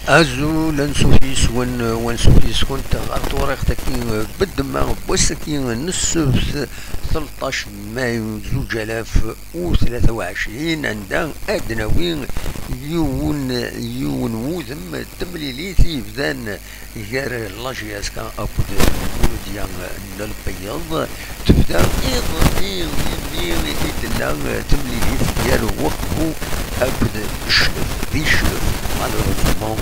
ازول نسوفيس ونسوفيس كنت غطوريق تاكي بالدماغ بوسكي نص 13 مايو 2023 عندها ادناوين يون وذم تمليليتي بدان غير لاجياس كان ابود ديال البيض تبدا ايضا يدنا تمليليت ديالو وقفو ابود الشلف ذي شلف مالوروزمون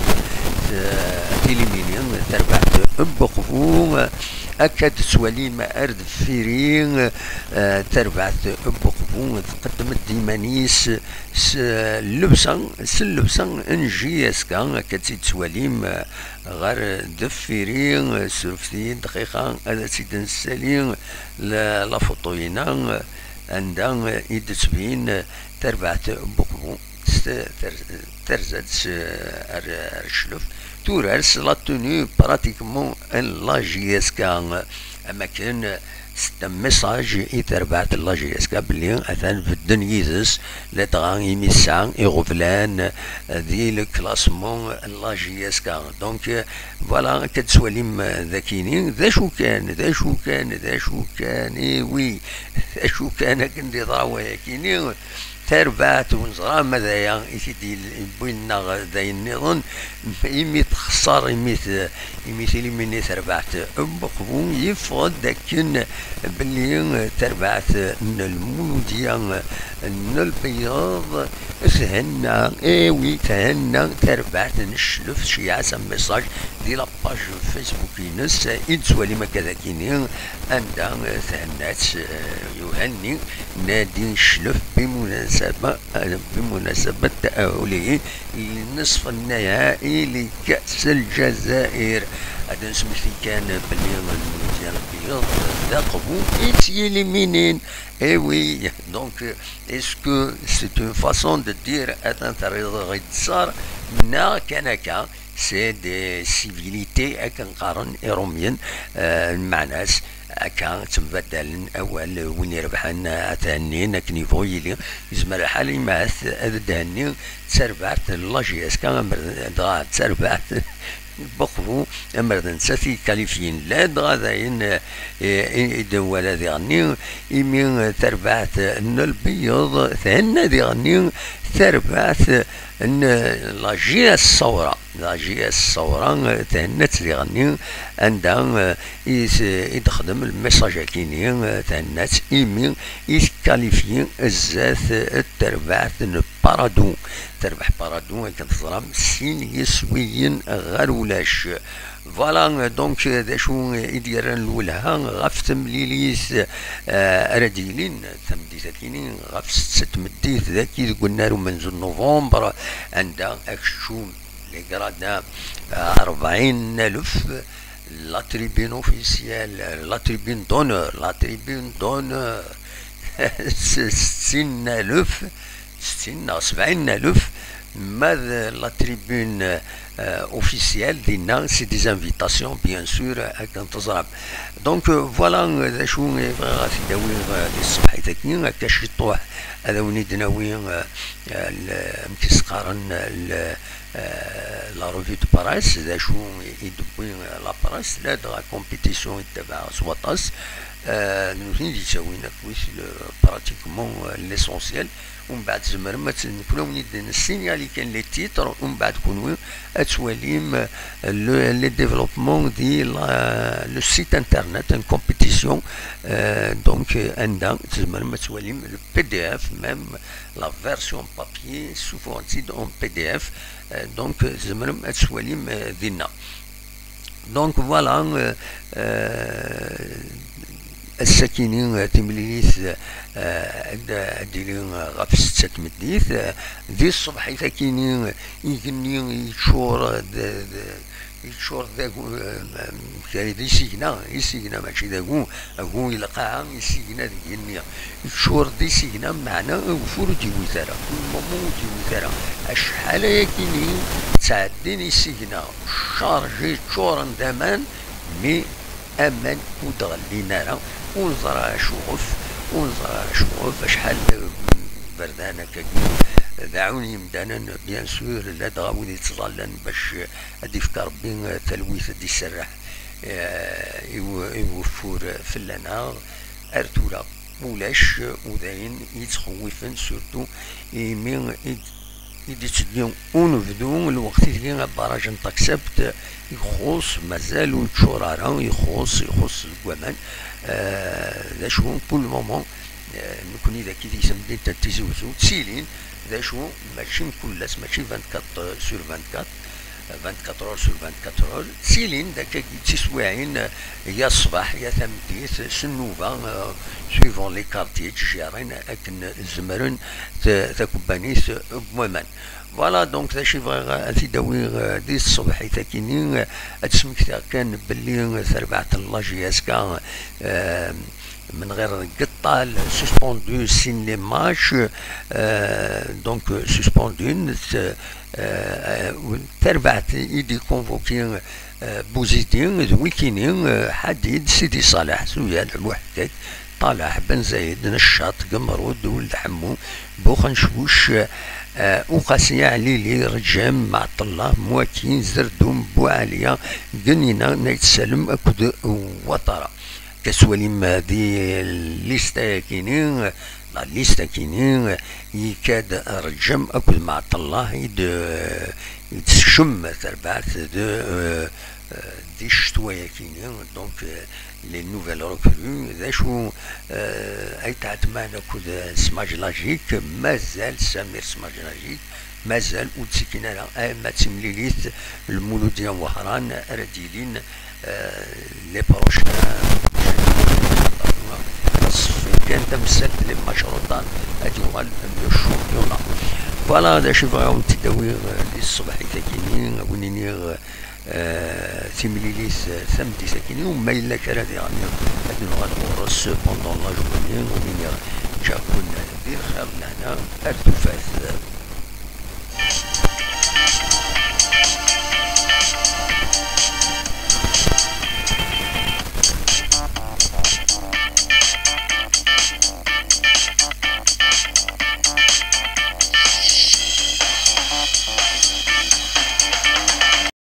تيليمينيون تربعت بقفو أكاد سواليم أرد فيرين تربعت بقفو تقدمت ديمانيس لبسان انجي اسكان أكاد سواليم غير دفيرين سرفتين دقيقة هذا سيدن السليم لا فوطوينا عندها يدسبين تربعت بقفو ترزد الشلف تورس لا توني براتيكمون ان لا جي اس كان اما كان ست ميساج يتربعت لا جي اس كا بلي اثان في الدنيزس لا تغان يميسان يغفلان دي لو كلاسمون لا جي اس كا دونك فوالا كتسواليم ذاكينين ذا شو كان اي وي ذا شو كان كندي ضراوي كيني تربعت ونزرا ماذايا يسيدي بوينا ذا النظام يميت خسر يميت لي تربعت بقبو يفضل لكن بلي تربعت المولودية البياض تهنا ايوي تهنا تربعت نشلف شي عسى ميساج دي لاباج فيسبوك ينس يتسوالي ما كذا كينين عندها تهنات يهني نادي نشلف بمناسبة تأهله للنصف النهائي لكأس الجزائر. هذا سميتي كان بلي ديال البيض ذاقبو يتيليمينين. اي وي دونك اسكو سي اون فاسون دو دير اتان غيد صار نا كان سي دي سيفيليتي اكن قارن روميين مع ناس كان تبدل اول وين يربحن اتهنين كنيفو يلي يزمر الحالي مع الدهني تسربعت لاجيس كان تسربعت بقفو امرد نساتي كاليفيين لا دغاداين يدولا ديغني يمين تربعت ان البيض ثنا ديغني تربعت ان لاجي الصورة تهنت ديغني عندها يتخدم الميساج كيني تهنت يمين يكاليفيين الزات تربعت بارادو تربح بارادو كنتظلم سين يسويين غير ولاش فوالا دونك دا شو يدير الولها غاف تمليليس رديلين تمديت كينين غاف ست مديت ذاكي قلنا له منذ نوفمبر عندها اكشوم لي غرادا 40,000 لا تريبين اوفيسيال لا تريبين دونور 70,000 ماذا لا تريبون اوفيسيال دينا سي دي انفيتاسيون بيان سور كنتظرب دونك فوالا ذا شو غادي داوي الصباح تاكين هكا شي طوح هذا ونيد ناوي مكيسقارن لا روفي دو باراس ذا شو يدبي لا باراس لا دغا كومبيتيسيون تبع سواطاس نوثين يساوينا كويس براتيكمون ليسونسيال ومن بعد زمر ما كنا ونيد السينيالي كان لي تيتر ومن بعد كونوا اتواليم لي ديفلوبمون دي لو سيت انترنت ان كومبيتيسيون دونك عندها زمر ما تواليم لو بي دي اف ميم لا فيرسيون بابيي سو فونتيد اون بي دي اف دونك زمر ما تواليم دينا دونك فوالا الساكنين تمليث ديالين غاف 6 مديث ذي الصبح ساكنين يغني يشور ذاك كاين يسيقنا ماشي ذاك اكو القاعه يسيقنا ديالنا يشور دي سيقنا معنا وفرجي وزاره ماموتي وزاره اشحال ياكيني تعدين يسيقنا شارجي تشورن دمان مي امان ودغلينا راه ونزرع شوف شحال بردانه كاين دعوني مدانا بيان سور لا دغاوني تظلن باش ادي فكر ربي تلويث دي السراح يوفور فلنا ارتولا ولاش وداين يتخوفن سورتو يمين يدي تديون ونفدو الوقت اللي براج نتاكسبت يخص مازالو تشورارا يخص الكوامان ذا شو كل مومون نكوني ذاك اللي يسمى تيزوزو تسيلين ذا شو ماشي كلس ماشي 24 سور 24 24 اور سور 24 اور تسيلين ذاك تسواعين يا الصباح يا ثمديت سنوفا سويفون لي كارتي تجارين اكن زمرن تاكوبانيس بمومان فوالا دونك ذا شي بغا تيداوي دي الصبح تاكيني تسمك كان باللي ثربعت اللاجياسكا من غير قطال سسبوندو سين لي ماتش دونك سسبوندو تربعت يدي كونفوكي بوزيدين ويكينين حديد سيدي صالح سويا المحتاج طالع بن زايد نشاط قمرود ولد حمو بوخن شوش وقاسية عليلي رجام مع الله مواكين زردوم بوعالية قنينا نيتسلم أكد وطرة كسوليم دي الليستا كينين لا ليستا كينين يكاد رجام أكد مع الله يتشم تربعت دي شتوية كينين دونك لي نوفيل ركرو ذا شو اي تعتمانا كود سماج لاجيك مازال سمير سماج لاجيك مازال وتسكينا ما تمليليت المولودية وهران رديلين لي بروش كان تمثل لي مشروطات هادي هو الشامبيونا فوالا هذا شي بغاو تداوي الصباح تاكيني ونيني تيمليليس ثمتي ساكنين وما إلا كرا دي غاني هادي نغادغورس بوندون لا جورني ومين جاكون دير خير لهنا ارتفاث